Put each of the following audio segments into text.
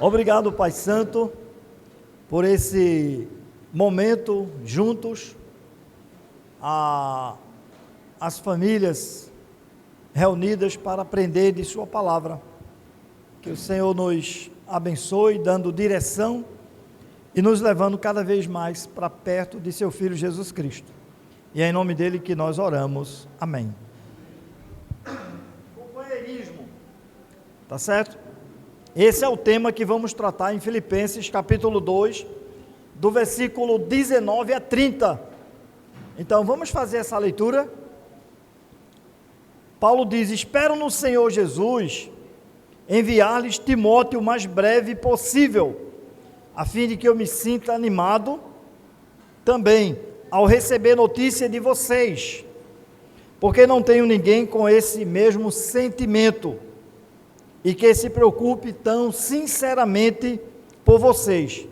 Obrigado, Pai Santo, por esse momento juntos, as famílias reunidas para aprender de Sua Palavra. Que o Senhor nos abençoe, dando direção e nos levando cada vez mais para perto de Seu Filho Jesus Cristo. E é em nome dele que nós oramos. Amém. Companheirismo, tá certo? Esse é o tema que vamos tratar em Filipenses capítulo 2, do versículo 19 a 30. Então vamos fazer essa leitura. Paulo diz: espero no Senhor Jesus enviar-lhes Timóteo o mais breve possível, a fim de que eu me sinta animado também ao receber notícia de vocês, porque não tenho ninguém com esse mesmo sentimento e que se preocupe tão sinceramente por vocês.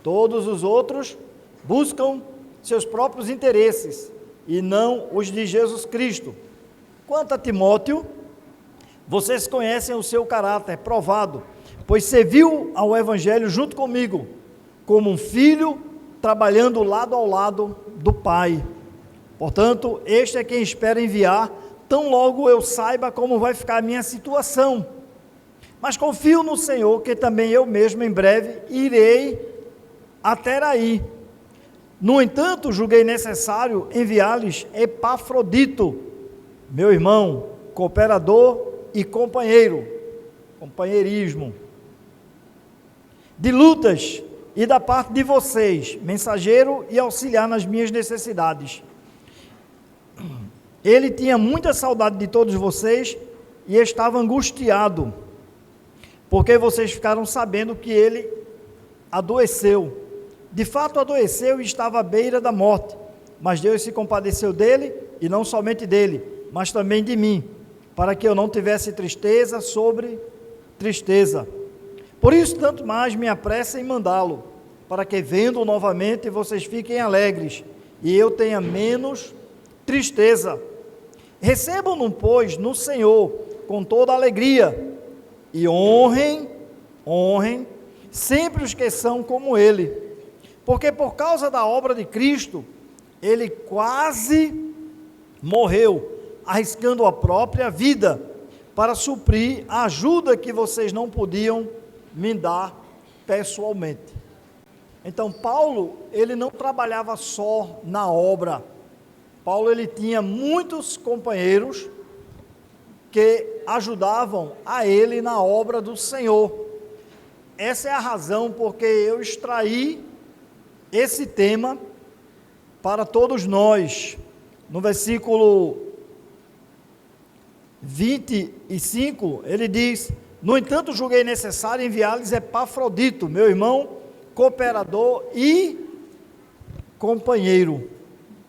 Todos os outros buscam seus próprios interesses e não os de Jesus Cristo. Quanto a Timóteo, vocês conhecem o seu caráter provado, pois serviu ao Evangelho junto comigo, como um filho trabalhando lado ao lado do Pai. Portanto, este é quem espero enviar, tão logo eu saiba como vai ficar a minha situação. Mas confio no Senhor, que também eu mesmo em breve irei até aí. No entanto, julguei necessário enviar-lhes Epafrodito, meu irmão, cooperador e companheiro, companheirismo, de lutas e da parte de vocês, mensageiro e auxiliar nas minhas necessidades. Ele tinha muita saudade de todos vocês e estava angustiado, porque vocês ficaram sabendo que ele adoeceu. De fato adoeceu e estava à beira da morte, mas Deus se compadeceu dele, e não somente dele, mas também de mim, para que eu não tivesse tristeza sobre tristeza. Por isso, tanto mais me apressa em mandá-lo, para que, vendo-o novamente, vocês fiquem alegres, e eu tenha menos tristeza. Recebam-no, pois, no Senhor, com toda alegria, e honrem sempre os que são como ele, porque por causa da obra de Cristo, ele quase morreu, arriscando a própria vida, para suprir a ajuda que vocês não podiam me dar pessoalmente. Então Paulo, ele não trabalhava só na obra. Paulo, ele tinha muitos companheiros que ajudavam a ele na obra do Senhor. Essa é a razão porque eu extraí esse tema para todos nós. No versículo 25, ele diz: no entanto, julguei necessário enviar-lhes Epafrodito, meu irmão, cooperador e companheiro.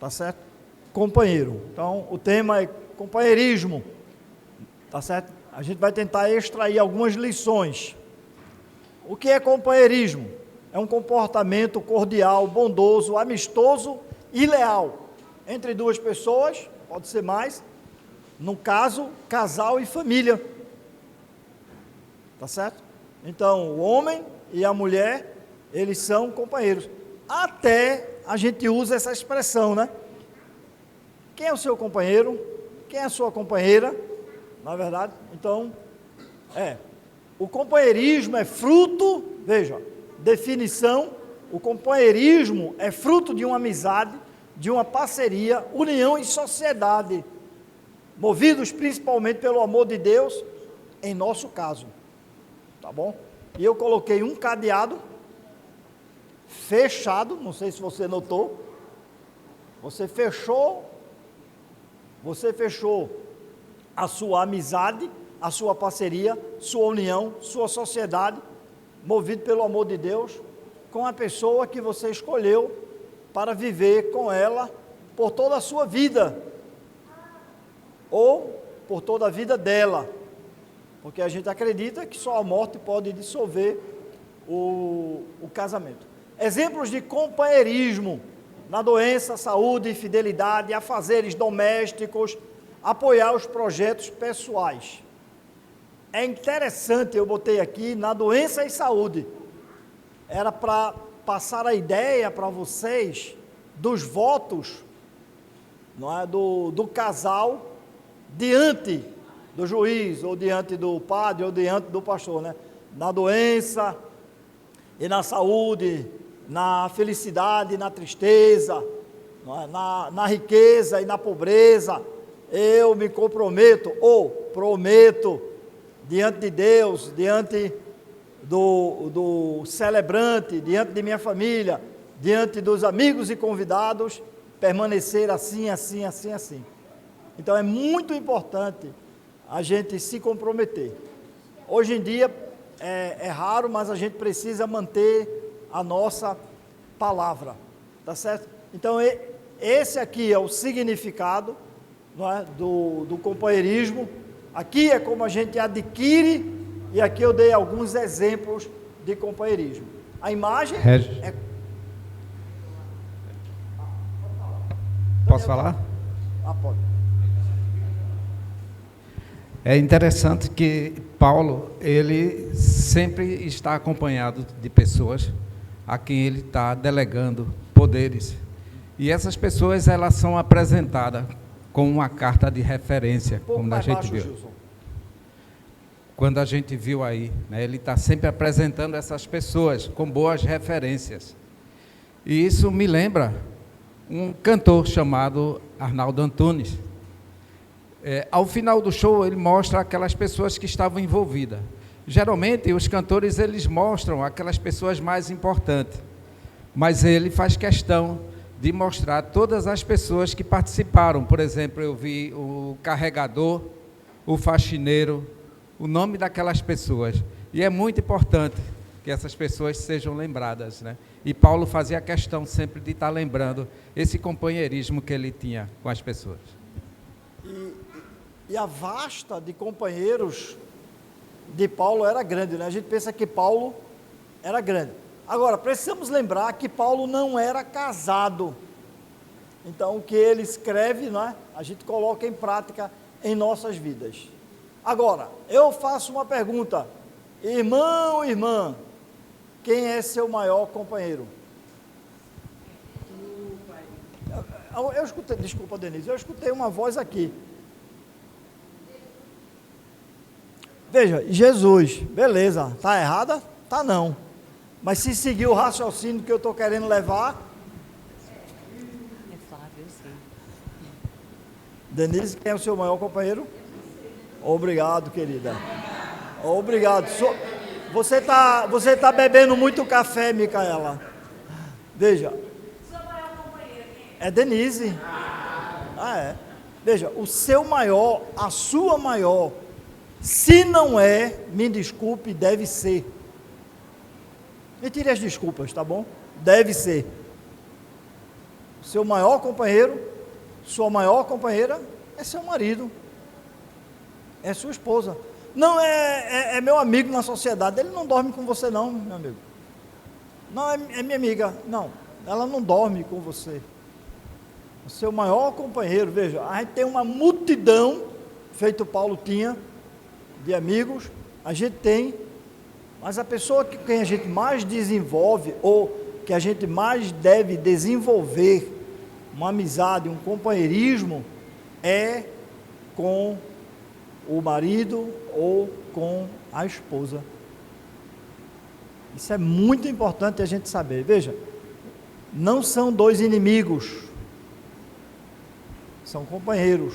Tá certo? Companheiro. Então, o tema é companheirismo. Tá certo? A gente vai tentar extrair algumas lições. O que é companheirismo? É um comportamento cordial, bondoso, amistoso e leal entre duas pessoas, pode ser mais, no caso, casal e família. Tá certo? Então, o homem e a mulher, eles são companheiros. Até a gente usa essa expressão, né? Quem é o seu companheiro? Quem é a sua companheira? Na verdade, então, o companheirismo é fruto, veja, definição: o companheirismo é fruto de uma amizade, de uma parceria, união e sociedade, movidos principalmente pelo amor de Deus, em nosso caso, tá bom? E eu coloquei um cadeado fechado, não sei se você notou, você fechou a sua amizade, a sua parceria, sua união, sua sociedade, movido pelo amor de Deus, com a pessoa que você escolheu para viver com ela por toda a sua vida, ou por toda a vida dela, porque a gente acredita que só a morte pode dissolver o casamento. Exemplos de companheirismo: na doença, saúde, fidelidade, afazeres domésticos, apoiar os projetos pessoais. é interessante, eu botei aqui, na doença e saúde. Era para passar a ideia para vocês dos votos, não é, do casal diante do juiz, ou diante do padre, ou diante do pastor, né? Na doença e na saúde, na felicidade e na tristeza, não é? Na riqueza e na pobreza, eu me comprometo, ou prometo, diante de Deus, diante do celebrante, diante de minha família, diante dos amigos e convidados, permanecer assim, assim, assim, assim. Então é muito importante a gente se comprometer. Hoje em dia é raro, mas a gente precisa manter a nossa palavra, tá certo? Então esse aqui é o significado, não é, do companheirismo. Aqui é como a gente adquire, e aqui eu dei alguns exemplos de companheirismo. A imagem é... Posso falar? Pode. É interessante que Paulo, ele sempre está acompanhado de pessoas a quem ele está delegando poderes. E essas pessoas, elas são apresentadas com uma carta de referência, como a gente viu. Gilson. Quando a gente viu aí, né, ele está sempre apresentando essas pessoas com boas referências. E isso me lembra um cantor chamado Arnaldo Antunes. Ao final do show, ele mostra aquelas pessoas que estavam envolvidas. Geralmente, os cantores, eles mostram aquelas pessoas mais importantes, mas ele faz questão de mostrar todas as pessoas que participaram. Por exemplo, eu vi o carregador, o faxineiro, o nome daquelas pessoas. E é muito importante que essas pessoas sejam lembradas, né? E Paulo fazia questão sempre de estar lembrando esse companheirismo que ele tinha com as pessoas. E a vasta de companheiros de Paulo era grande, né? A gente pensa que Paulo era grande. Agora, precisamos lembrar que Paulo não era casado. Então, o que ele escreve, né, a gente coloca em prática em nossas vidas. Agora, eu faço uma pergunta. Irmão, irmã, quem é seu maior companheiro? Eu escutei, desculpa, Denise, eu escutei uma voz aqui. Veja, Jesus, beleza, está errada? Tá não. Mas se seguir o raciocínio que eu estou querendo levar... É Flávio, eu sei. Denise, quem é o seu maior companheiro? Obrigado, querida. Obrigado. Você tá bebendo muito café, Micaela. Veja. Sua maior companheira quem é? É Denise. É. Veja, o seu maior, a sua maior, se não é, me desculpe, deve ser. Me tire as desculpas, tá bom? Deve ser. Seu maior companheiro, sua maior companheira é seu marido, é sua esposa. Não é meu amigo na sociedade, ele não dorme com você não, meu amigo. Não, é minha amiga. Não, ela não dorme com você. O seu maior companheiro, veja, a gente tem uma multidão, feito Paulo tinha, de amigos, a gente tem, mas a pessoa que quem a gente mais desenvolve, ou que a gente mais deve desenvolver uma amizade, um companheirismo, é com o marido ou com a esposa. Isso é muito importante a gente saber. Veja, não são dois inimigos, são companheiros.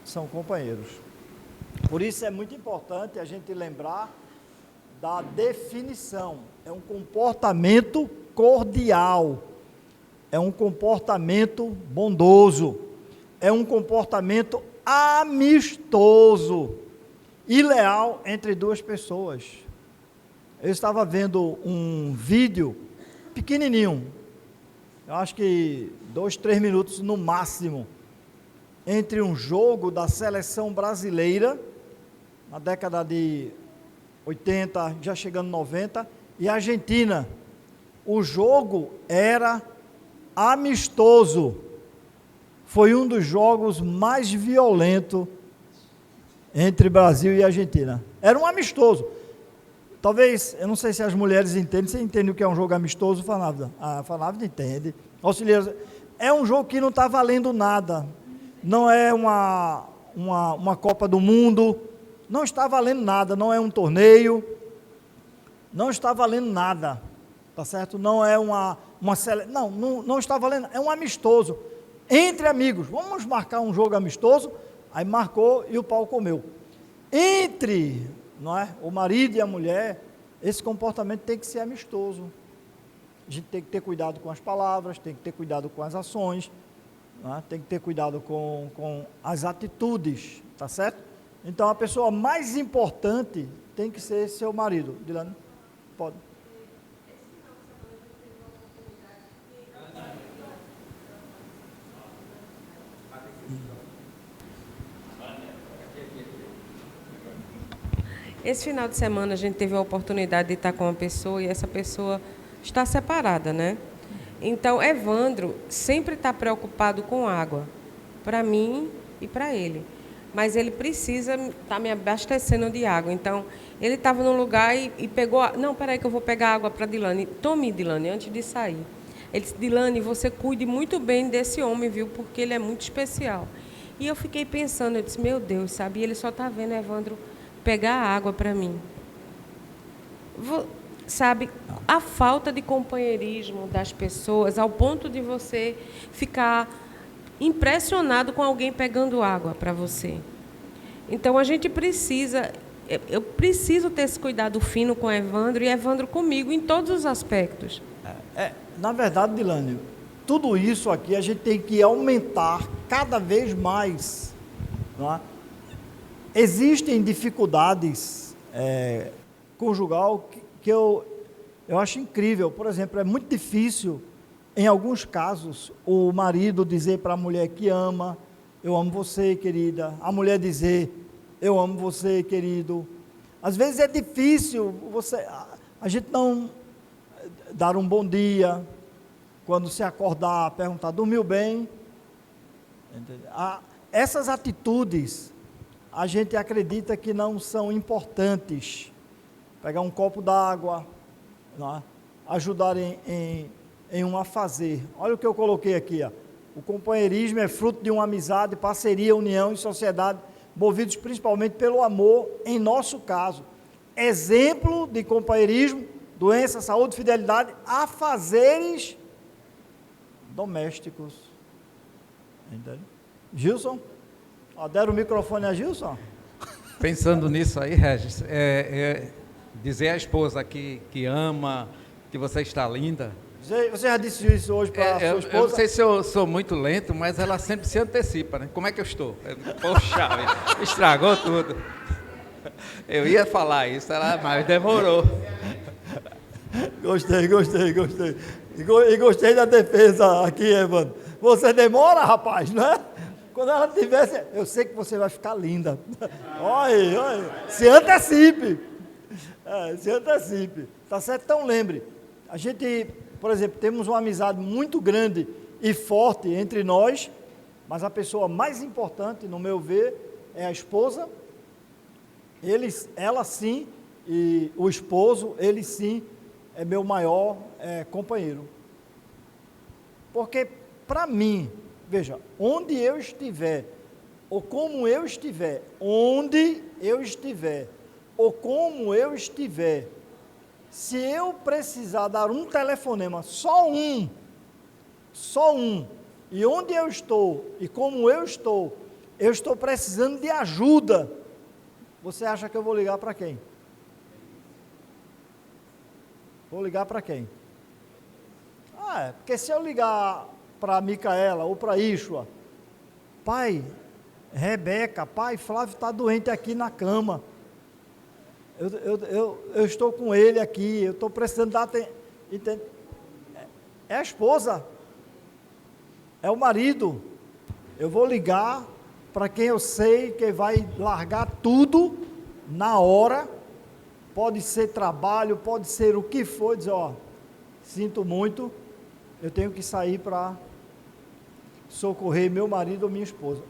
São companheiros. Por isso é muito importante a gente lembrar da definição. É um comportamento cordial, é um comportamento bondoso, é um comportamento amistoso e leal entre duas pessoas. Eu estava vendo um vídeo pequenininho, eu acho que 2, 3 minutos no máximo, entre um jogo da seleção brasileira, na década de 80, já chegando 90, e a Argentina. O jogo era amistoso, foi um dos jogos mais violentos entre Brasil e Argentina. Era um amistoso. Talvez, eu não sei se as mulheres entendem, você entende o que é um jogo amistoso, Fanávida? A Fanávida entende. Auxiliares, é um jogo que não está valendo nada. Não é uma Copa do Mundo, não está valendo nada, não é um torneio, não está valendo nada, tá certo? Não é não está valendo, é um amistoso, entre amigos, vamos marcar um jogo amistoso, aí marcou e o pau comeu. Entre, não é, o marido e a mulher, esse comportamento tem que ser amistoso, a gente tem que ter cuidado com as palavras, tem que ter cuidado com as ações, tem que ter cuidado com as atitudes, tá certo? Então, a pessoa mais importante tem que ser seu marido. Dilane, pode. Esse final de semana a gente teve a oportunidade de estar com uma pessoa e essa pessoa está separada, né? Então, Evandro sempre está preocupado com água, para mim e para ele. Mas ele precisa estar me abastecendo de água. Então, ele estava num lugar e pegou... Não, peraí que eu vou pegar água para Dilane. Tome, Dilane, antes de sair. Ele disse, Dilane, você cuide muito bem desse homem, viu? Porque ele é muito especial. E eu fiquei pensando, eu disse, meu Deus, sabe? Ele só está vendo Evandro pegar água para mim. Sabe, a falta de companheirismo das pessoas, ao ponto de você ficar impressionado com alguém pegando água para você. Então, a gente precisa, eu preciso ter esse cuidado fino com Evandro e Evandro comigo em todos os aspectos. Na verdade, Dilane, tudo isso aqui a gente tem que aumentar cada vez mais, não é? Existem dificuldades conjugal que eu acho incrível. Por exemplo, é muito difícil, em alguns casos, o marido dizer para a mulher que ama, eu amo você, querida. A mulher dizer, eu amo você, querido. Às vezes é difícil a gente não dar um bom dia, quando se acordar, perguntar, dormiu bem? Essas atitudes, a gente acredita que não são importantes. Pegar um copo d'água, ajudar em um afazer. Olha o que eu coloquei aqui, ó. O companheirismo é fruto de uma amizade, parceria, união e sociedade, movidos principalmente pelo amor, em nosso caso. Exemplo de companheirismo, doença, saúde, fidelidade, afazeres domésticos. Entende? Gilson? Deram o microfone a Gilson? Pensando nisso aí, Regis, dizer à esposa que ama, que você está linda. Você já disse isso hoje para a sua esposa? Eu não sei se eu sou muito lento, mas ela sempre se antecipa, né? Como é que eu estou? Poxa, estragou tudo. Eu ia falar isso, mas demorou. Gostei. E gostei da defesa aqui, Evandro. Você demora, rapaz, né? Quando ela tivesse, eu sei que você vai ficar linda. Olha, se antecipe. Se antecipe. Tá certo? Então lembre, a gente, por exemplo, temos uma amizade muito grande e forte entre nós, mas a pessoa mais importante, no meu ver, é a esposa. Ela sim, e o esposo, ele sim, é meu maior companheiro. Porque, para mim, veja, onde eu estiver, ou como eu estiver, onde eu estiver, ou como eu estiver, se eu precisar dar um telefonema, só um, e onde eu estou, e como eu estou precisando de ajuda, você acha que eu vou ligar para quem? Vou ligar para quem? Porque se eu ligar para Micaela ou para Ishua, pai, Rebeca, pai, Flávio está doente aqui na cama, eu estou com ele aqui, eu estou precisando dar atenção. É a esposa, é o marido. Eu vou ligar para quem eu sei que vai largar tudo na hora, pode ser trabalho, pode ser o que for, dizer, sinto muito, eu tenho que sair para socorrer meu marido ou minha esposa.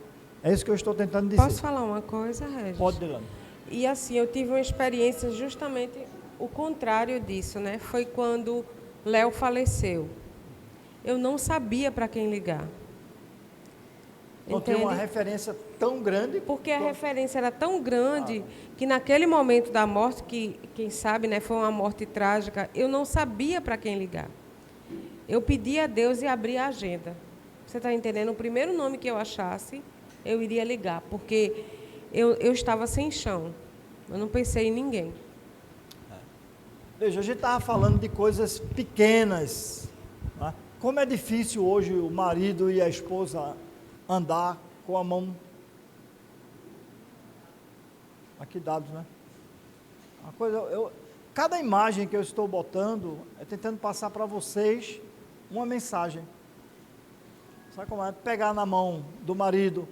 É isso que eu estou tentando dizer. Posso falar uma coisa, Regis? Pode, Delane. E assim, eu tive uma experiência justamente o contrário disso, né? Foi quando Léo faleceu. Eu não sabia para quem ligar. Não tem uma referência tão grande. Porque a referência era tão grande que naquele momento da morte, que quem sabe, né, foi uma morte trágica, eu não sabia para quem ligar. Eu pedi a Deus e abri a agenda. Você está entendendo? O primeiro nome que eu achasse, eu iria ligar, porque eu estava sem chão. Eu não pensei em ninguém. Veja, a gente estava falando de coisas pequenas. Né? Como é difícil hoje o marido e a esposa andar com a mão aqui dados, né? Uma coisa, cada imagem que eu estou botando é tentando passar para vocês uma mensagem. Sabe como é? Pegar na mão do marido,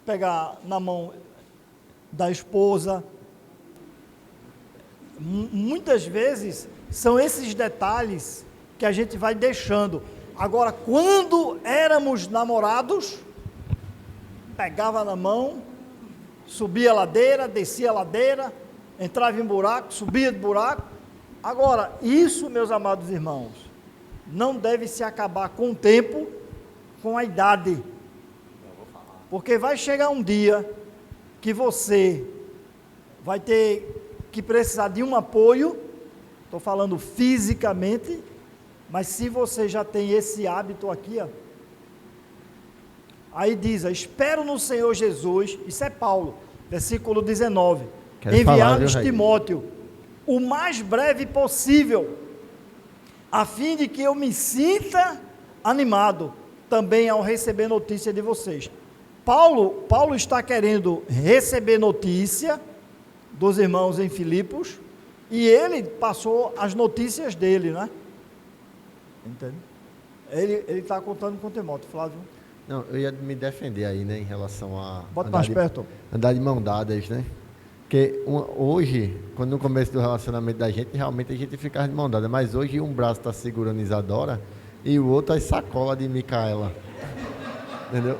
pegar na mão da esposa. Muitas vezes são esses detalhes que a gente vai deixando. Agora, quando éramos namorados, pegava na mão, subia a ladeira, descia a ladeira, entrava em buraco, subia de buraco. Agora, isso, meus amados irmãos, não deve se acabar com o tempo, com a idade. Porque vai chegar um dia que você vai ter que precisar de um apoio, estou falando fisicamente, mas se você já tem esse hábito aqui, ó, aí diz, espero no Senhor Jesus, isso é Paulo, versículo 19, enviar-lhes Timóteo, o mais breve possível, a fim de que eu me sinta animado, também ao receber notícia de vocês. Paulo está querendo receber notícia dos irmãos em Filipos, e ele passou as notícias dele, né? Entende? Ele está contando com Timóteo, Flávio. Não, eu ia me defender aí, né, em relação a... Bota mais perto. Andar de mão dadas, né? Porque hoje, quando no começo do relacionamento da gente, realmente a gente ficava de mão dada, mas hoje um braço está segurando Isadora e o outro as sacolas de Micaela. Entendeu?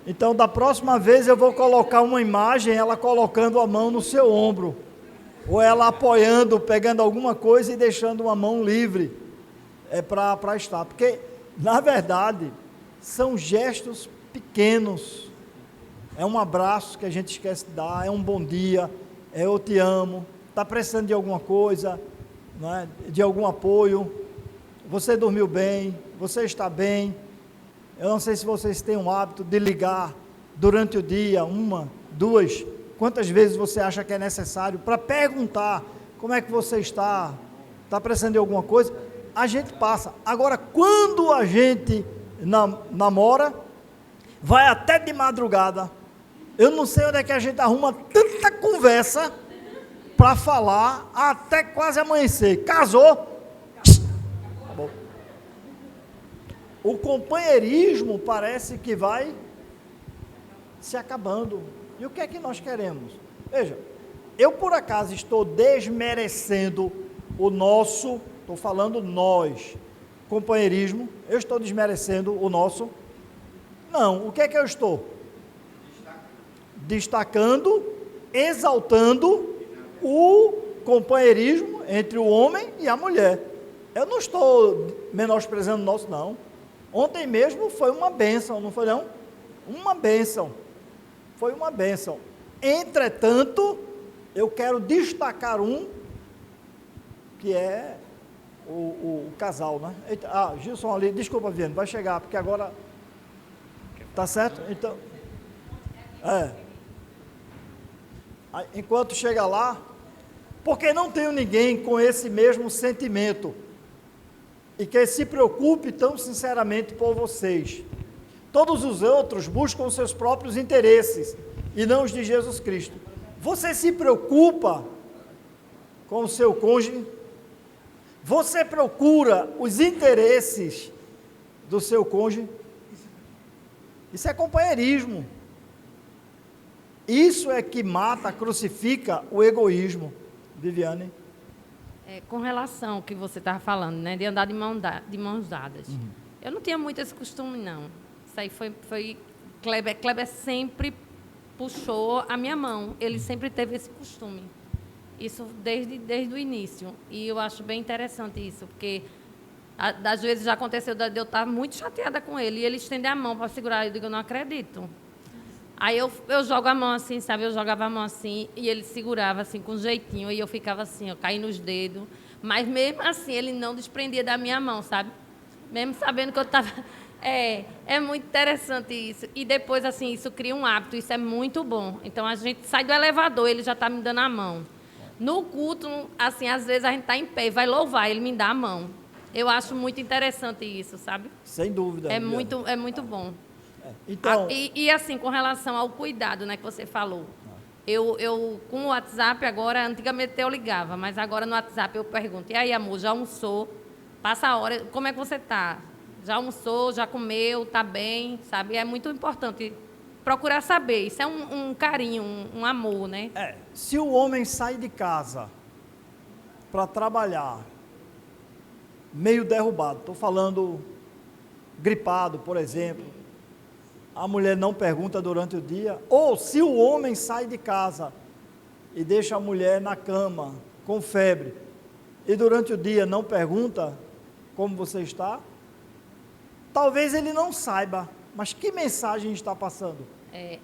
Então, da próxima vez eu vou colocar uma imagem, ela colocando a mão no seu ombro, ou ela apoiando, pegando alguma coisa e deixando uma mão livre, para estar, porque, na verdade, são gestos pequenos, é um abraço que a gente esquece de dar, é um bom dia, é eu te amo, está precisando de alguma coisa, né, de algum apoio, você dormiu bem, você está bem. Eu não sei se vocês têm um hábito de ligar durante o dia, 1, 2, quantas vezes você acha que é necessário para perguntar como é que você está precisando de alguma coisa, a gente passa. Agora, quando a gente namora, vai até de madrugada, eu não sei onde é que a gente arruma tanta conversa para falar até quase amanhecer. Casou? Acabou. O companheirismo parece que vai se acabando. E o que é que nós queremos? Veja, eu por acaso estou desmerecendo o nosso, estou falando nós, companheirismo, eu estou desmerecendo o nosso? Não, o que é que eu estou? Destacando, exaltando o companheirismo entre o homem e a mulher. Eu não estou menosprezando o nosso, não. Ontem mesmo foi uma bênção, não foi não? Uma bênção. Foi uma bênção. Entretanto, eu quero destacar um, que é o casal, né? Gilson ali, desculpa, Viane, vai chegar, porque agora... Tá certo? Então... Enquanto chega lá, porque não tenho ninguém com esse mesmo sentimento e que se preocupe tão sinceramente por vocês. Todos os outros buscam seus próprios interesses e não os de Jesus Cristo. Você se preocupa com o seu cônjuge? Você procura os interesses do seu cônjuge? Isso é companheirismo. Isso é que mata, crucifica o egoísmo. Viviane? Com relação ao que você estava falando, né, de andar de mãos dadas. Eu não tinha muito esse costume, não. Isso aí foi Kleber sempre puxou a minha mão. Ele sempre teve esse costume. Isso desde o início. E eu acho bem interessante isso, porque às vezes já aconteceu de eu estar muito chateada com ele e ele estender a mão para segurar. Eu digo, eu não acredito. Aí eu jogo a mão assim, sabe? Eu jogava a mão assim e ele segurava assim com jeitinho e eu ficava assim, eu caí nos dedos. Mas mesmo assim ele não desprendia da minha mão, sabe? Mesmo sabendo que eu estava... É muito interessante isso. E depois, assim, isso cria um hábito, isso é muito bom. Então, a gente sai do elevador, ele já está me dando a mão. No culto, assim, às vezes a gente está em pé, vai louvar, ele me dá a mão. Eu acho muito interessante isso, sabe? Sem dúvida. É muito bom. Então, E assim, com relação ao cuidado, né, que você falou. Eu com o WhatsApp agora, antigamente eu ligava, mas agora no WhatsApp eu pergunto, e aí, amor, já almoçou? Passa a hora, como é que você está? Já almoçou, já comeu, está bem, sabe? É muito importante procurar saber. Isso é um carinho, um amor, né? se o homem sai de casa para trabalhar meio derrubado, estou falando gripado, por exemplo, a mulher não pergunta durante o dia, ou se o homem sai de casa e deixa a mulher na cama com febre e durante o dia não pergunta como você está, talvez ele não saiba, mas que mensagem está passando?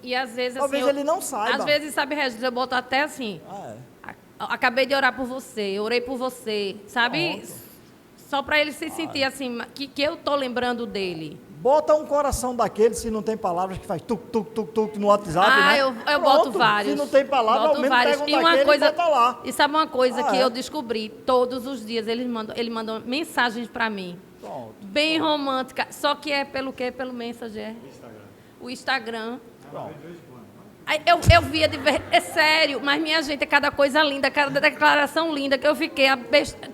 E às vezes Talvez assim, ele não saiba. Às vezes, sabe, Regis, eu boto até assim, acabei de orar por você, orei por você, sabe? Pronto. Só para ele se sentir assim, que eu tô lembrando dele. Bota um coração daquele, se não tem palavras, que faz tuc, tuc, tuc, tuc no WhatsApp, né? Eu Pronto, boto vários. Se não tem palavra, ao menos pega um daquele e bota lá. E sabe uma coisa que eu descobri? Todos os dias ele mandam mensagens para mim. Pronto. Bem romântica. Só que é pelo quê? Pelo Messenger. O Instagram. Pronto. Aí eu via é sério, mas minha gente, é cada coisa linda, cada declaração linda que eu fiquei.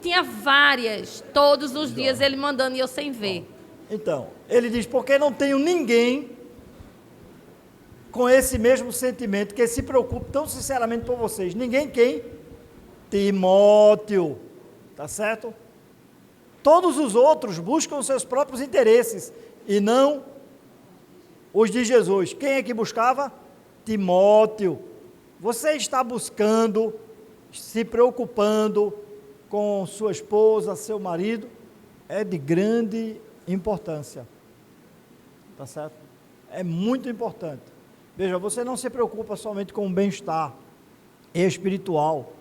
Tinha várias, todos os dias ele mandando e eu sem ver. Então, ele diz, porque não tenho ninguém com esse mesmo sentimento, que se preocupe tão sinceramente por vocês. Ninguém quem? Timóteo, tá certo? Todos os outros buscam seus próprios interesses e não os de Jesus. Quem é que buscava? Timóteo. Você está buscando, se preocupando com sua esposa, seu marido, é de grande importância. Tá certo? É muito importante. Veja, você não se preocupa somente com o bem-estar espiritual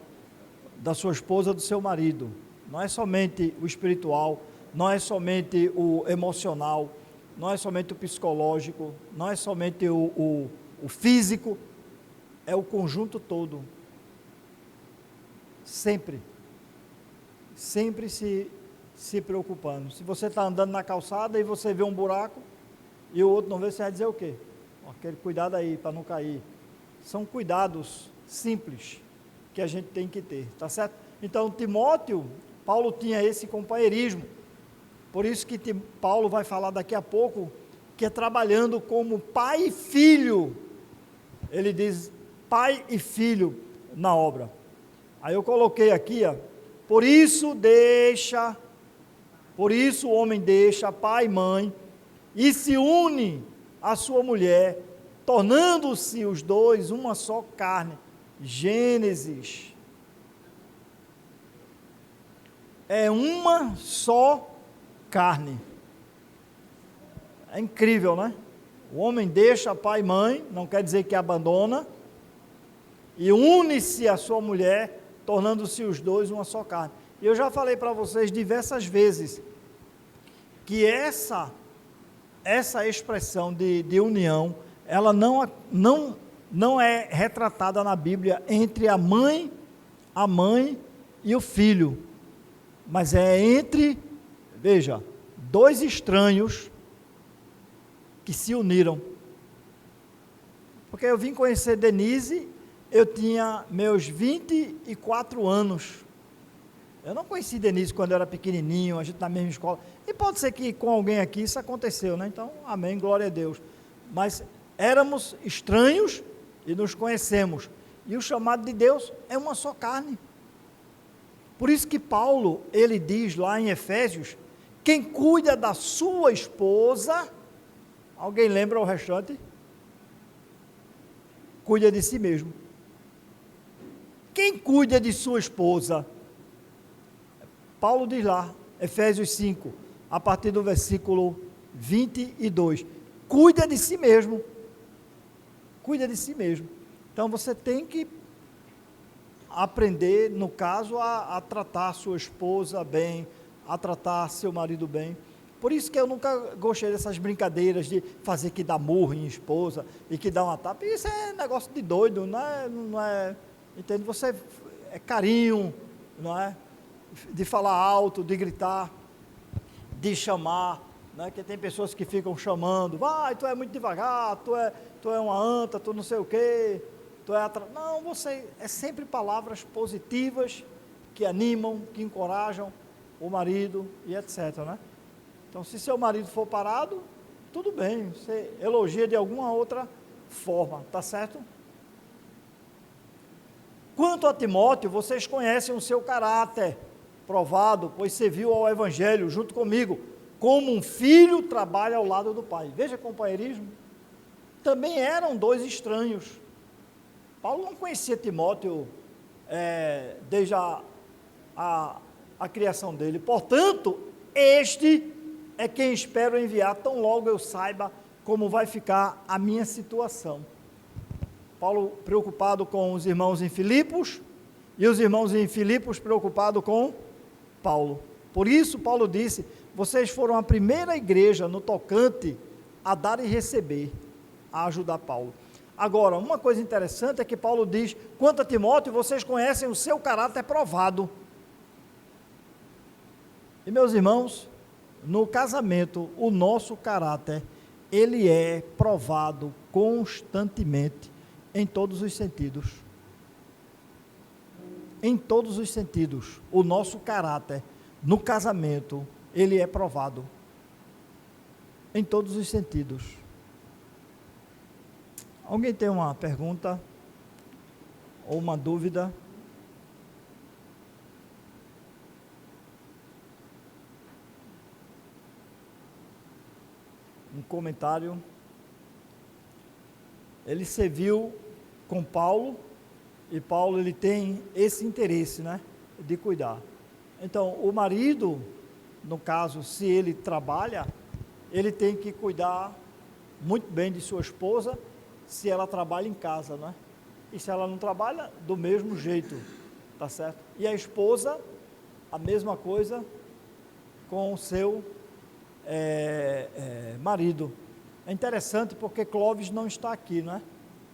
da sua esposa, do seu marido. Não é somente o espiritual, não é somente o emocional, não é somente o psicológico, não é somente o físico, é o conjunto todo. Sempre se preocupando. Se você está andando na calçada e você vê um buraco e o outro não vê, você vai dizer o quê? Aquele cuidado aí para não cair. São cuidados simples que a gente tem que ter, tá certo? Então, Timóteo, Paulo tinha esse companheirismo. Por isso que Paulo vai falar daqui a pouco que é trabalhando como pai e filho. Ele diz pai e filho na obra. Aí eu coloquei aqui, por isso o homem deixa pai e mãe e se une à sua mulher, tornando-se os dois uma só carne. Gênesis. É uma só carne. É incrível, né? O homem deixa pai e mãe, não quer dizer que abandona, e une-se à sua mulher, tornando-se os dois uma só carne. E eu já falei para vocês diversas vezes que essa expressão de união, ela não é retratada na Bíblia entre a mãe e o filho, mas é entre, veja, dois estranhos que se uniram. Porque eu vim conhecer Denise, eu tinha meus 24 anos. Eu não conheci Denise quando eu era pequenininho, a gente na mesma escola. E pode ser que com alguém aqui isso aconteceu, né? Então, amém, glória a Deus. Mas éramos estranhos e nos conhecemos. E o chamado de Deus é uma só carne. Por isso que Paulo, ele diz lá em Efésios, quem cuida da sua esposa, alguém lembra o restante? cuida de si mesmo. Quem cuida de sua esposa? Paulo diz lá, Efésios 5, a partir do versículo 22. Cuida de si mesmo. Cuida de si mesmo. Então você tem que aprender, no caso, a tratar sua esposa bem, a tratar seu marido bem. Por isso que eu nunca gostei dessas brincadeiras de fazer que dá murro em esposa e que dá uma tapa. Isso é negócio de doido, não é, entende? Você é carinho, não é? De falar alto, de gritar, de chamar, né? Que tem pessoas que ficam chamando, vai, tu é muito devagar, tu é uma anta, tu não sei o quê, não, você é sempre palavras positivas que animam, que encorajam o marido e etc, né? Então, se seu marido for parado, tudo bem, você elogia de alguma outra forma, tá certo? Quanto a Timóteo, vocês conhecem o seu caráter provado, pois serviu ao Evangelho junto comigo, como um filho trabalha ao lado do pai. Veja companheirismo. Também eram dois estranhos. Paulo não conhecia Timóteo desde a criação dele. Portanto, este é quem espero enviar, tão logo eu saiba como vai ficar a minha situação. Paulo preocupado com os irmãos em Filipos, e os irmãos em Filipos preocupados com Paulo. Por isso, Paulo disse, vocês foram a primeira igreja no tocante a dar e receber, a ajudar Paulo. Agora, uma coisa interessante é que Paulo diz, quanto a Timóteo, vocês conhecem o seu caráter provado. E meus irmãos, no casamento, o nosso caráter, ele é provado constantemente, em todos os sentidos. Em todos os sentidos, o nosso caráter, no casamento, ele é provado. Em todos os sentidos. Alguém tem uma pergunta? Ou uma dúvida? Um comentário? Ele serviu com Paulo, e Paulo ele tem esse interesse, né, de cuidar. Então, o marido, no caso, se ele trabalha, ele tem que cuidar muito bem de sua esposa, se ela trabalha em casa, né? E se ela não trabalha, do mesmo jeito, tá certo? E a esposa, a mesma coisa com o seu marido. É interessante porque Clóvis não está aqui, né?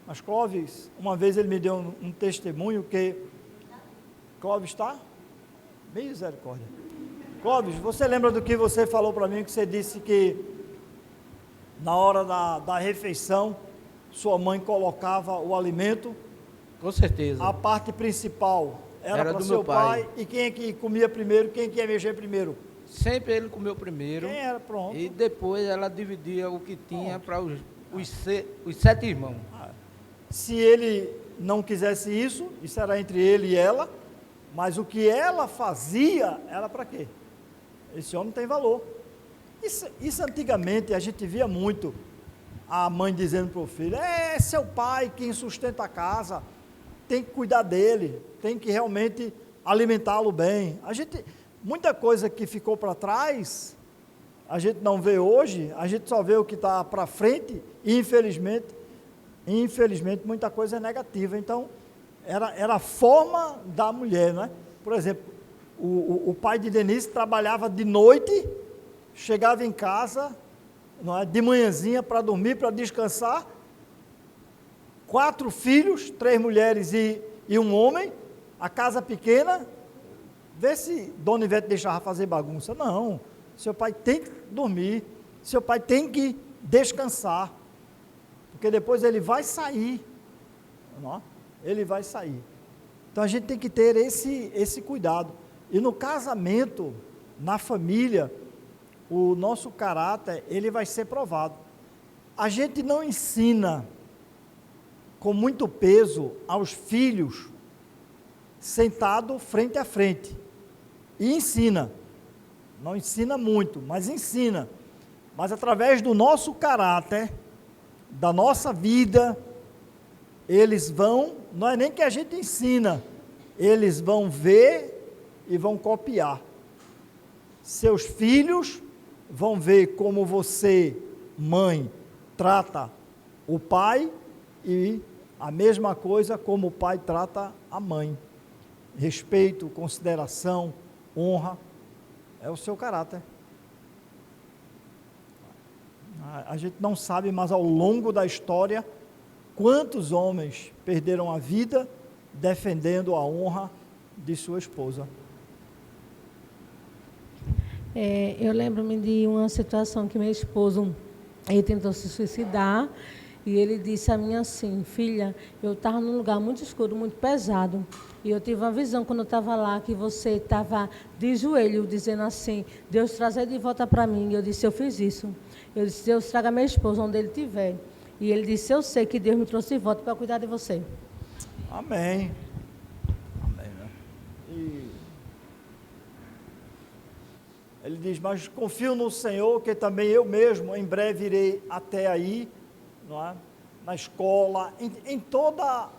Mas Clóvis, uma vez ele me deu um testemunho que... Clóvis está? Misericórdia. Clóvis, você lembra do que você falou para mim, que você disse que na hora da refeição, sua mãe colocava o alimento? Com certeza. A parte principal era para do seu meu pai. E quem é que comia primeiro, quem que ia mexer primeiro? Sempre ele comeu primeiro. Quem era? Pronto. E depois ela dividia o que tinha para os 7 irmãos. Se ele não quisesse isso era entre ele e ela, mas o que ela fazia era para quê? Esse homem tem valor. Isso antigamente a gente via muito a mãe dizendo para o filho, é seu pai quem sustenta a casa, tem que cuidar dele, tem que realmente alimentá-lo bem. Muita coisa que ficou para trás, a gente não vê hoje, a gente só vê o que está para frente, e infelizmente muita coisa é negativa. Então, era a forma da mulher, né? Por exemplo, o pai de Denise trabalhava de noite, chegava em casa, não é, de manhãzinha para dormir, para descansar, 4 filhos, 3 mulheres e um homem, a casa pequena. Vê se Dona Ivete deixava fazer bagunça. Não, seu pai tem que dormir, seu pai tem que descansar, porque depois ele vai sair, não é? Ele vai sair. Então a gente tem que ter esse cuidado. E no casamento, na família, o nosso caráter, ele vai ser provado. A gente não ensina com muito peso aos filhos sentado frente a frente. E ensina. Não ensina muito, mas ensina. Mas através do nosso caráter, da nossa vida, eles vão, não é nem que a gente ensina, eles vão ver e vão copiar. Seus filhos vão ver como você, mãe, trata o pai e a mesma coisa como o pai trata a mãe. Respeito, consideração, honra, é o seu caráter. A gente não sabe, mas ao longo da história, quantos homens perderam a vida defendendo a honra de sua esposa. Eu lembro-me de uma situação que meu esposo, ele tentou se suicidar, e ele disse a mim assim: filha, eu estava num lugar muito escuro, muito pesado, e eu tive uma visão quando eu estava lá, que você estava de joelho, dizendo assim: Deus traz ele de volta para mim. E eu disse: eu fiz isso. Eu disse: Deus traga meu esposo onde ele estiver. E ele disse: eu sei que Deus me trouxe de volta para cuidar de você. Amém. Amém, né? E ele diz: mas confio no Senhor, que também eu mesmo em breve irei até aí, não é? Na escola, em toda,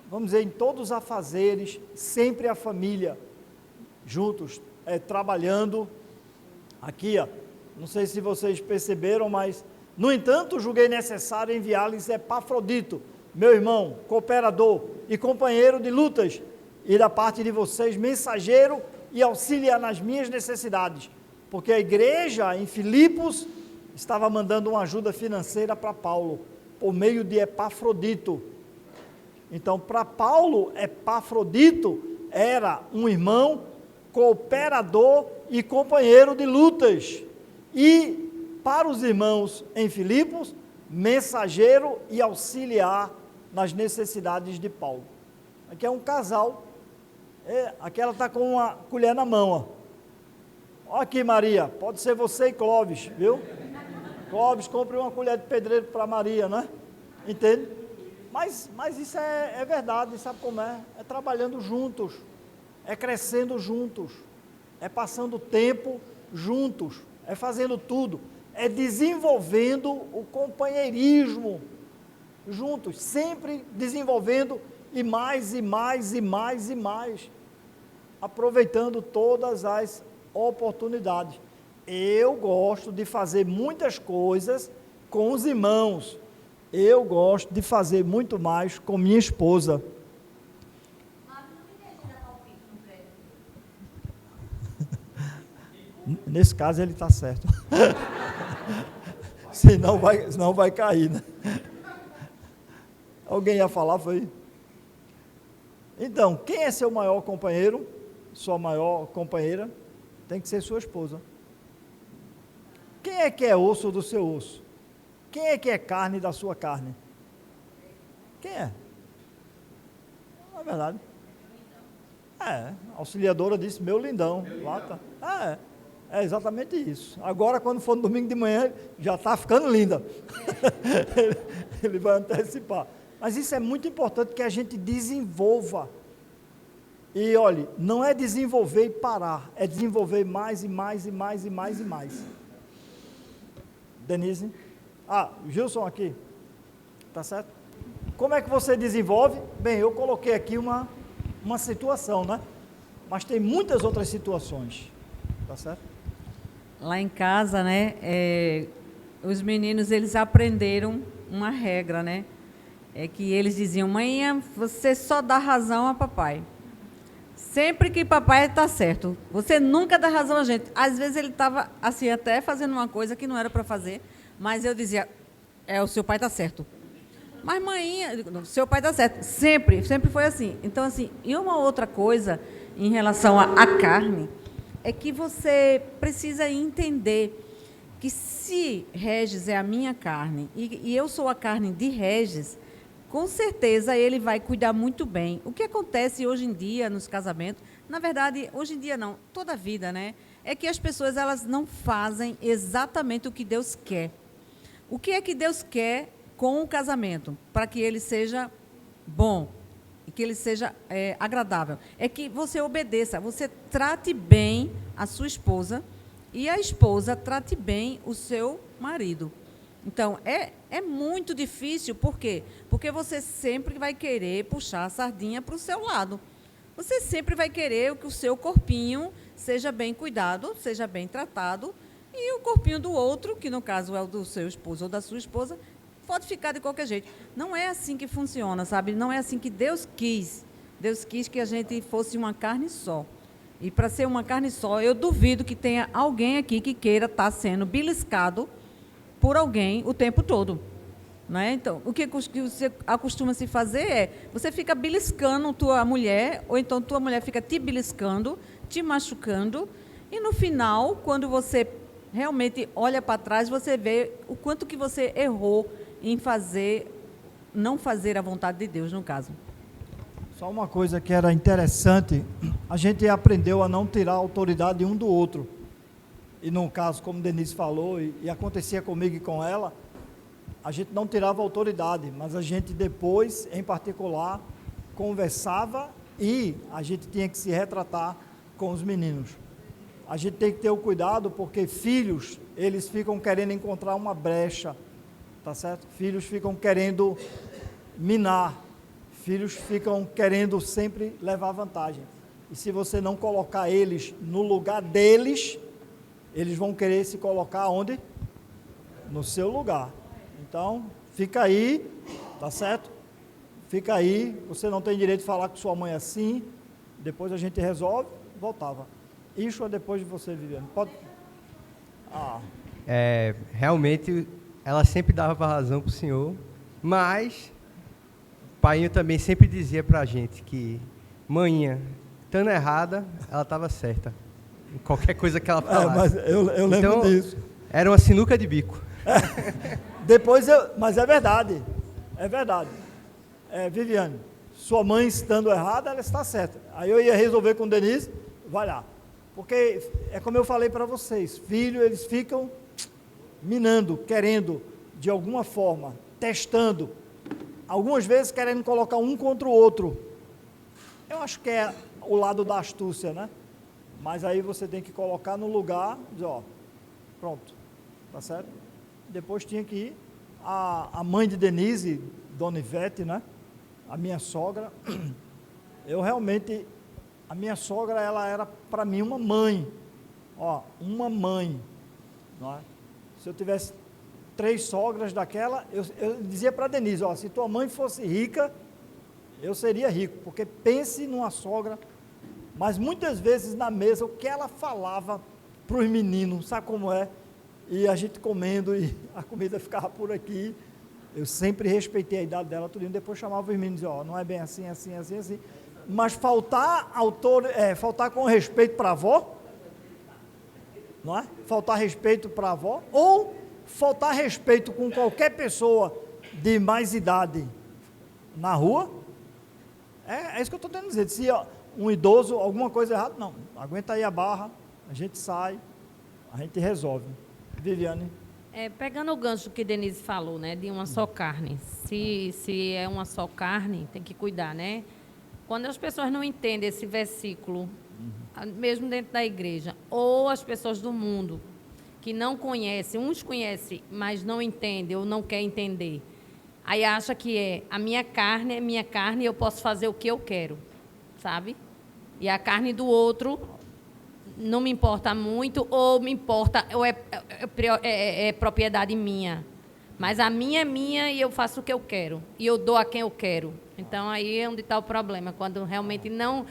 vamos dizer, em todos os afazeres, sempre a família juntos, trabalhando. Aqui, ó, não sei se vocês perceberam, mas, no entanto, julguei necessário enviar-lhes Epafrodito, meu irmão, cooperador e companheiro de lutas, e da parte de vocês, mensageiro e auxiliar nas minhas necessidades, porque a igreja em Filipos estava mandando uma ajuda financeira para Paulo, por meio de Epafrodito. Então, para Paulo, Epafrodito era um irmão, cooperador e companheiro de lutas, e para os irmãos em Filipos, mensageiro e auxiliar nas necessidades de Paulo. Aqui é um casal, aqui ela está com uma colher na mão, ó. Aqui, Maria, pode ser você e Clóvis, viu? Clóvis, compre uma colher de pedreiro para Maria, né? Entende? Mas isso é verdade, sabe como é? É trabalhando juntos, é crescendo juntos, é passando tempo juntos, é fazendo tudo, é desenvolvendo o companheirismo juntos, sempre desenvolvendo e mais, e mais, e mais, e mais, aproveitando todas as oportunidades. Eu gosto de fazer muitas coisas com os irmãos, eu gosto de fazer muito mais com minha esposa. Nesse caso ele está certo. Senão vai cair, né? Alguém ia falar, foi? Então, quem é seu maior companheiro? Sua maior companheira? Tem que ser sua esposa. Quem é osso do seu osso? Quem é carne da sua carne? Quem é? Não é verdade? A auxiliadora disse: meu lindão. Lá tá. É exatamente isso. Agora, quando for no domingo de manhã, já está ficando linda. Ele vai antecipar. Mas isso é muito importante, que a gente desenvolva. E olhe, não é desenvolver e parar, é desenvolver mais e mais e mais e mais e mais. Denise? Gilson aqui. Tá certo? Como é que você desenvolve? Bem, eu coloquei aqui uma situação, né? Mas tem muitas outras situações. Tá certo? Lá em casa, né, os meninos, eles aprenderam uma regra, né? É que eles diziam: mãe, você só dá razão a papai. Sempre que papai está certo, você nunca dá razão a gente. Às vezes ele estava assim, até fazendo uma coisa que não era para fazer, mas eu dizia: o seu pai está certo. Mas mãe, seu pai está certo. Sempre foi assim. Então, assim, e uma outra coisa em relação à carne, é que você precisa entender que se Regis é a minha carne e eu sou a carne de Regis, com certeza ele vai cuidar muito bem. O que acontece hoje em dia nos casamentos, na verdade, hoje em dia não, toda a vida, né? É que as pessoas, elas não fazem exatamente o que Deus quer. O que é que Deus quer com o casamento? Para que ele seja bom e que ele seja agradável. É que você obedeça, você trate bem a sua esposa e a esposa trate bem o seu marido. Então, é muito difícil, por quê? Porque você sempre vai querer puxar a sardinha para o seu lado. Você sempre vai querer que o seu corpinho seja bem cuidado, seja bem tratado, e o corpinho do outro, que no caso é o do seu esposo ou da sua esposa, pode ficar de qualquer jeito. Não é assim que funciona, sabe? Não é assim que Deus quis. Deus quis que a gente fosse uma carne só. E para ser uma carne só, eu duvido que tenha alguém aqui que queira estar sendo beliscado por alguém o tempo todo. Não é? Então, o que você acostuma se fazer é, você fica beliscando tua mulher, ou então tua mulher fica te beliscando, te machucando, e no final, quando você realmente olha para trás, você vê o quanto que você errou em não fazer a vontade de Deus, no caso. Só uma coisa que era interessante, a gente aprendeu a não tirar a autoridade um do outro. E no caso, como Denise falou, e acontecia comigo e com ela, a gente não tirava a autoridade, mas a gente depois, em particular, conversava e a gente tinha que se retratar com os meninos. A gente tem que ter o cuidado, porque filhos, eles ficam querendo encontrar uma brecha, tá certo? Filhos ficam querendo minar, filhos ficam querendo sempre levar vantagem. E se você não colocar eles no lugar deles, eles vão querer se colocar onde? No seu lugar. Então, fica aí, tá certo? Fica aí, você não tem direito de falar com sua mãe assim, depois a gente resolve, voltava. Isso é depois de você, Viviane. Pode... Realmente, ela sempre dava razão para o senhor, mas o pai também sempre dizia para a gente que manhinha, estando errada, ela estava certa. Em qualquer coisa que ela falasse. Mas eu lembro disso. Era uma sinuca de bico. Mas é verdade. É verdade. Viviane, sua mãe estando errada, ela está certa. Aí eu ia resolver com Denise, vai lá. Porque é como eu falei para vocês, filhos, eles ficam minando, querendo, de alguma forma, testando, algumas vezes querendo colocar um contra o outro. Eu acho que é o lado da astúcia, né? Mas aí você tem que colocar no lugar, dizer, ó, pronto, tá certo? Depois tinha que ir a mãe de Denise, Dona Ivete, né? A minha sogra, a minha sogra, ela era para mim uma mãe, ó, uma mãe, não é? Se eu tivesse 3 sogras daquela, eu dizia para Denise, ó, se tua mãe fosse rica, eu seria rico, porque pense numa sogra, mas muitas vezes na mesa, o que ela falava para os meninos, sabe como é? E a gente comendo e a comida ficava por aqui, eu sempre respeitei a idade dela, tudo, depois chamava os meninos e dizia, ó, não é bem assim, assim, assim, assim, mas faltar com respeito para a avó, não é? Faltar respeito para a avó, ou faltar respeito com qualquer pessoa de mais idade na rua, é isso que eu estou tentando dizer. Se um idoso, alguma coisa errada, não, aguenta aí a barra, a gente sai, a gente resolve. Viviane? Pegando o gancho que Denise falou, né, de uma só carne, se é uma só carne, tem que cuidar, né? Quando as pessoas não entendem esse versículo, mesmo dentro da igreja, ou as pessoas do mundo, que não conhecem, uns conhecem, mas não entendem ou não querem entender, aí acha que a minha carne é minha carne e eu posso fazer o que eu quero, sabe? E a carne do outro não me importa muito, ou me importa, ou é propriedade minha. Mas a minha é minha e eu faço o que eu quero. E eu dou a quem eu quero. Então, aí é onde está o problema. Quando realmente não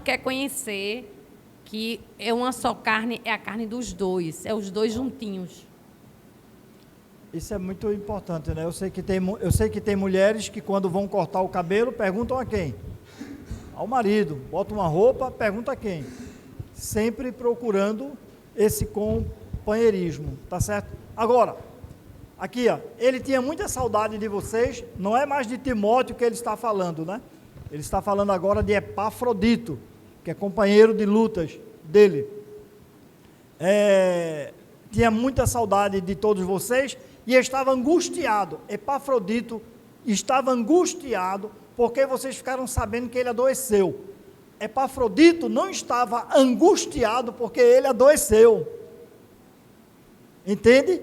quer conhecer que é uma só carne, é a carne dos dois. É os dois juntinhos. Isso é muito importante, né? Eu sei que tem mulheres que quando vão cortar o cabelo, perguntam a quem? Ao marido. Bota uma roupa, pergunta a quem? Sempre procurando esse companheirismo, tá certo? Agora, aqui, ó, ele tinha muita saudade de vocês, não é mais de Timóteo que ele está falando, né? Ele está falando agora de Epafrodito, que é companheiro de lutas dele. Tinha muita saudade de todos vocês e estava angustiado. Epafrodito estava angustiado porque vocês ficaram sabendo que ele adoeceu. Epafrodito não estava angustiado porque ele adoeceu. Entende?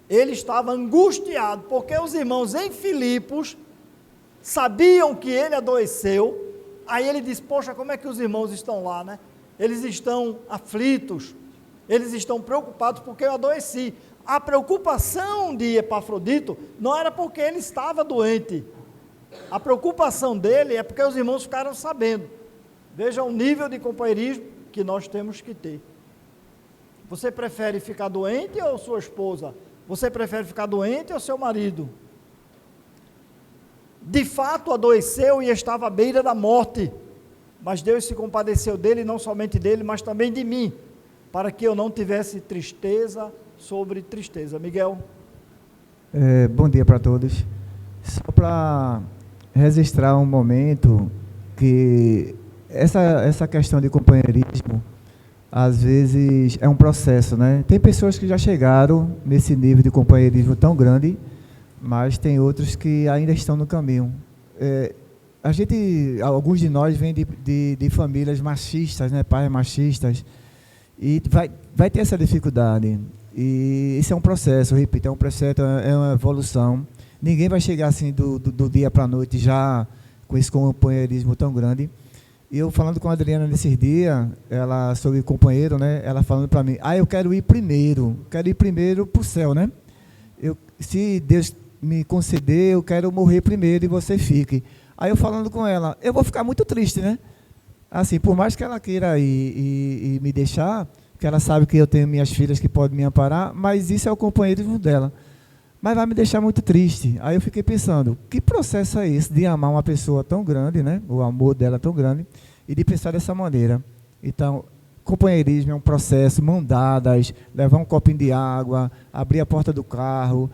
ele estava angustiado, porque os irmãos em Filipos sabiam que ele adoeceu. Aí ele disse, poxa, como é que os irmãos estão lá, né? Eles estão aflitos, eles estão preocupados porque eu adoeci. A preocupação de Epafrodito não era porque ele estava doente. A preocupação dele é porque os irmãos ficaram sabendo. Veja o nível de companheirismo que nós temos que ter. Você prefere ficar doente ou sua esposa? Você prefere ficar doente ou seu marido? De fato adoeceu e estava à beira da morte, mas Deus se compadeceu dele, não somente dele, mas também de mim, para que eu não tivesse tristeza sobre tristeza. Miguel? Bom dia para todos. Só para registrar um momento que essa questão de companheirismo, às vezes é um processo, né? Tem pessoas que já chegaram nesse nível de companheirismo tão grande, mas tem outros que ainda estão no caminho. Alguns de nós vêm de famílias machistas, né? Pais machistas, e vai ter essa dificuldade. E isso é um processo, eu repito, é um processo, é uma evolução. Ninguém vai chegar assim do dia para a noite já com esse companheirismo tão grande. E eu falando com a Adriana nesses dias, ela sobre companheiro, né? Ela falando para mim, eu quero ir primeiro para o céu, né? Se Deus me conceder, eu quero morrer primeiro e você fique. Aí eu falando com ela, eu vou ficar muito triste, né? Assim, por mais que ela queira ir me deixar, porque ela sabe que eu tenho minhas filhas que podem me amparar, mas isso é o companheirismo dela. Mas vai me deixar muito triste. Aí eu fiquei pensando, que processo é esse de amar uma pessoa tão grande, né? O amor dela tão grande, e de pensar dessa maneira. Então, companheirismo é um processo, mão dadas, levar um copinho de água, abrir a porta do carro,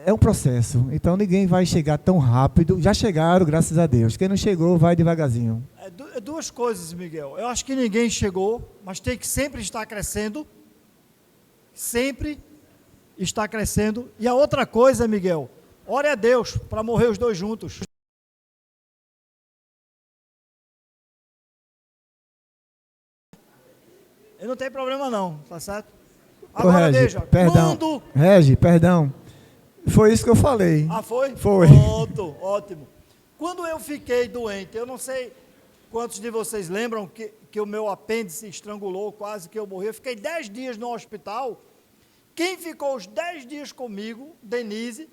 é um processo. Então, ninguém vai chegar tão rápido. Já chegaram, graças a Deus. Quem não chegou, vai devagarzinho. Duas coisas, Miguel. Eu acho que ninguém chegou, mas tem que sempre estar crescendo. Sempre está crescendo. E a outra coisa, Miguel, ore a Deus para morrer os dois juntos. E não tem problema não, tá certo? Agora Regi, veja, perdão. quando... Regi, perdão. Foi isso que eu falei. Ah, foi? Foi. Pronto, ótimo. Quando eu fiquei doente, eu não sei quantos de vocês lembram que o meu apêndice estrangulou, quase que eu morri. Eu fiquei 10 dias no hospital. Quem ficou os 10 dias comigo? Denise.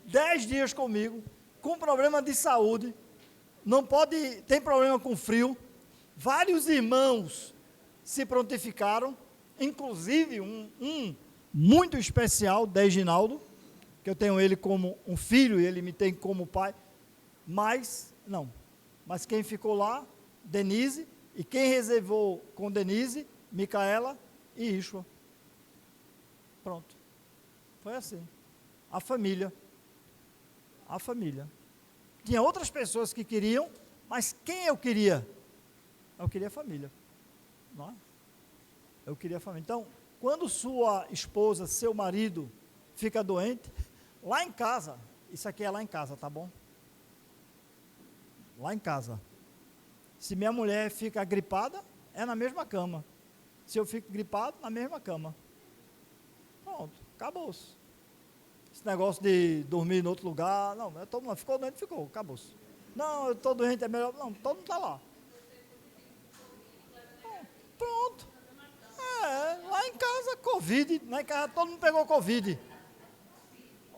10 dias comigo, com problema de saúde, não pode, tem problema com frio. Vários irmãos se prontificaram, inclusive um muito especial, Deginaldo, que eu tenho ele como um filho e ele me tem como pai, mas quem ficou lá, Denise, e quem reservou com Denise, Micaela e Ishua. Pronto. Foi assim. A família. Tinha outras pessoas que queriam, mas quem eu queria? Eu queria a família. Não é? Eu queria a família. Então, quando sua esposa, seu marido, fica doente, lá em casa, isso aqui é lá em casa, tá bom? Lá em casa. Se minha mulher fica gripada, é na mesma cama. Se eu fico gripado, na mesma cama. Pronto, acabou-se. Esse negócio de dormir em outro lugar, não, todo mundo ficou doente, ficou, acabou-se. Não, eu estou doente, é melhor, não, todo mundo está lá. Pronto. Lá em casa, Covid, lá em casa todo mundo pegou Covid.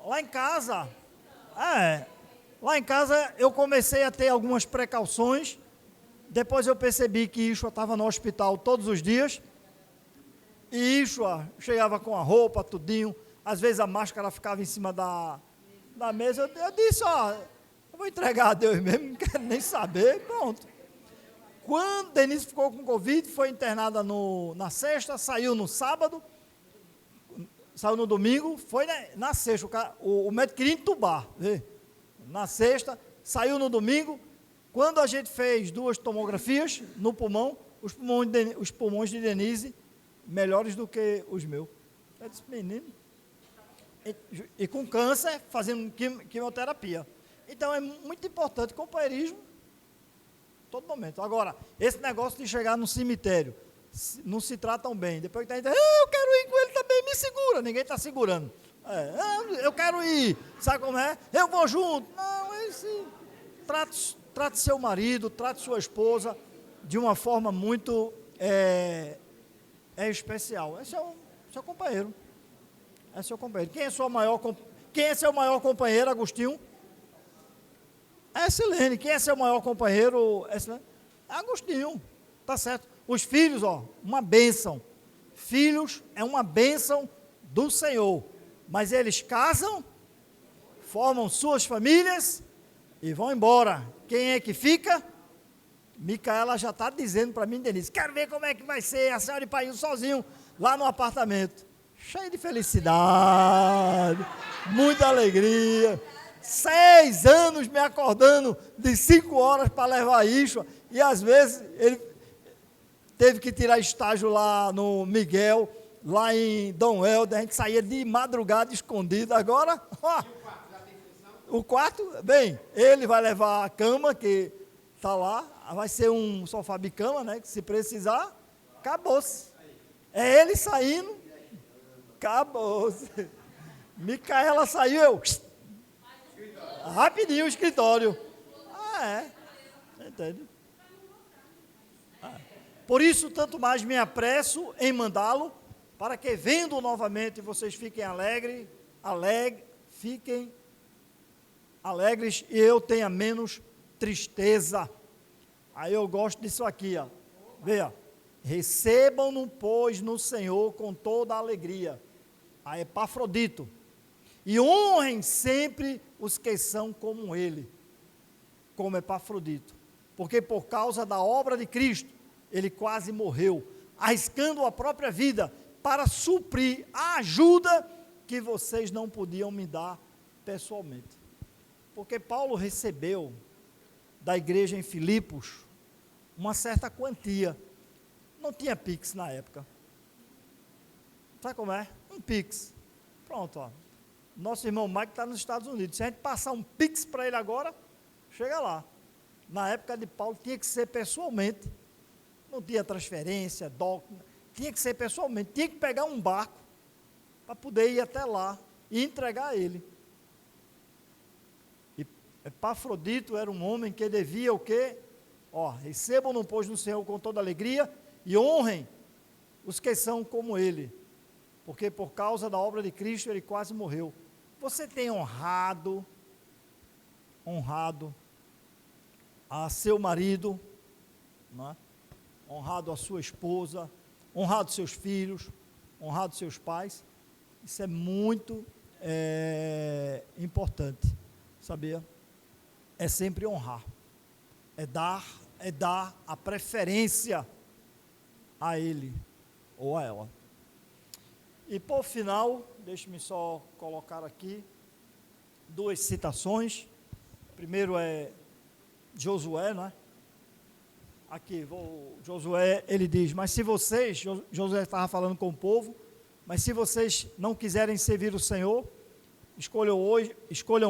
Lá em casa eu comecei a ter algumas precauções, depois eu percebi que Ishua estava no hospital todos os dias, e Ishua chegava com a roupa, tudinho, às vezes a máscara ficava em cima da mesa, eu disse, eu vou entregar a Deus mesmo, não quero nem saber, pronto. Quando Denise ficou com Covid, foi internada na sexta, saiu no sábado, saiu no domingo, foi na sexta, o médico queria entubar, na sexta, saiu no domingo. Quando a gente fez 2 tomografias no pulmão, os pulmões de Denise, melhores do que os meus. Eu disse, menino, e com câncer, fazendo quimioterapia. Então, é muito importante companheirismo, todo momento. Agora, esse negócio de chegar no cemitério, não se tratam bem. Depois que está dizendo, eu quero ir com ele também, me segura. Ninguém está segurando. Eu quero ir. Sabe como é? Eu vou junto. Não, é assim. Trate seu marido, trate sua esposa de uma forma muito especial. Esse é seu companheiro. É seu companheiro. Quem é seu maior companheiro, Agostinho? É Silene. Quem é seu maior companheiro? É Agostinho. Tá certo. Os filhos, uma bênção. Filhos é uma bênção do Senhor. Mas eles casam, formam suas famílias e vão embora. Quem é que fica? Micaela já está dizendo para mim, Denise, quero ver como é que vai ser a senhora e pai sozinho lá no apartamento. Cheio de felicidade, muita alegria. 6 anos me acordando de 5 horas para levar isso. E às vezes ele teve que tirar estágio lá no Miguel, lá em Dom Helder. A gente saía de madrugada escondido. Agora, o quarto, bem, ele vai levar a cama que está lá. Vai ser um sofá bicama, né? Que se precisar, acabou-se. É ele saindo, acabou-se. Micaela saiu, rapidinho o escritório. Entende? Por isso, tanto mais me apresso em mandá-lo, para que, vendo novamente, vocês fiquem fiquem alegres e eu tenha menos tristeza. Aí eu gosto disso aqui, Veja, recebam-no, pois, no Senhor com toda a alegria. A Epafrodito. E honrem sempre os que são como ele, como Epafrodito. Porque por causa da obra de Cristo, ele quase morreu, arriscando a própria vida para suprir a ajuda que vocês não podiam me dar pessoalmente. Porque Paulo recebeu da igreja em Filipos uma certa quantia. Não tinha Pix na época. Sabe como é? Um Pix. Pronto, Nosso irmão Mike está nos Estados Unidos. Se a gente passar um Pix para ele agora, chega lá. Na época de Paulo tinha que ser pessoalmente. Não tinha transferência, tinha que ser pessoalmente. Tinha que pegar um barco para poder ir até lá e entregar a ele. E Epafrodito era um homem que devia o quê? Recebam-no, pois, no Senhor com toda alegria e honrem os que são como ele. Porque por causa da obra de Cristo ele quase morreu. Você tem honrado a seu marido, não é? Honrado a sua esposa, honrado seus filhos, honrado seus pais. Isso é muito importante, sabia? É sempre honrar, é dar a preferência a ele ou a ela. E por final, deixe-me só colocar aqui 2 citações. Primeiro é Josué, não é? Aqui, Josué, ele diz, mas se vocês, Josué estava falando com o povo, mas se vocês não quiserem servir o Senhor, escolham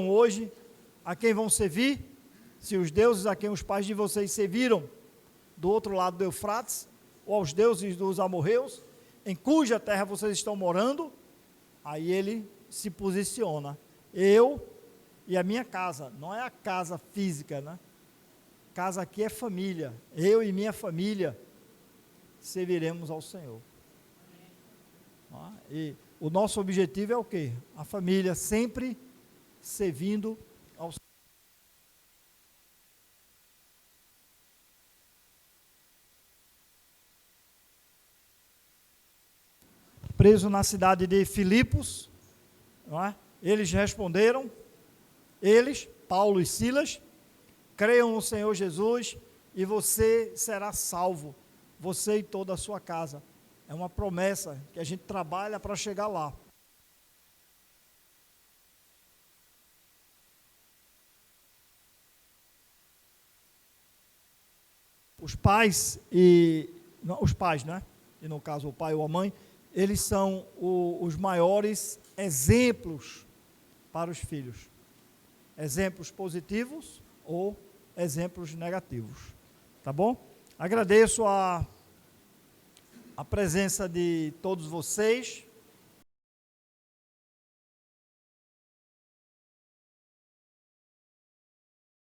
hoje a quem vão servir, se os deuses a quem os pais de vocês serviram do outro lado do Eufrates, ou aos deuses dos amorreus, em cuja terra vocês estão morando. Aí ele se posiciona, eu e a minha casa, não é a casa física, né? Casa aqui é família, eu e minha família serviremos ao Senhor. E o nosso objetivo é o quê? A família sempre servindo ao Senhor. Preso na cidade de Filipos, não é? Eles responderam, Paulo e Silas, creiam no Senhor Jesus e você será salvo, você e toda a sua casa. É uma promessa que a gente trabalha para chegar lá. Os pais, né? E no caso o pai ou a mãe, eles são os maiores exemplos para os filhos. Exemplos positivos ou exemplos negativos. Tá bom? Agradeço a presença de todos vocês.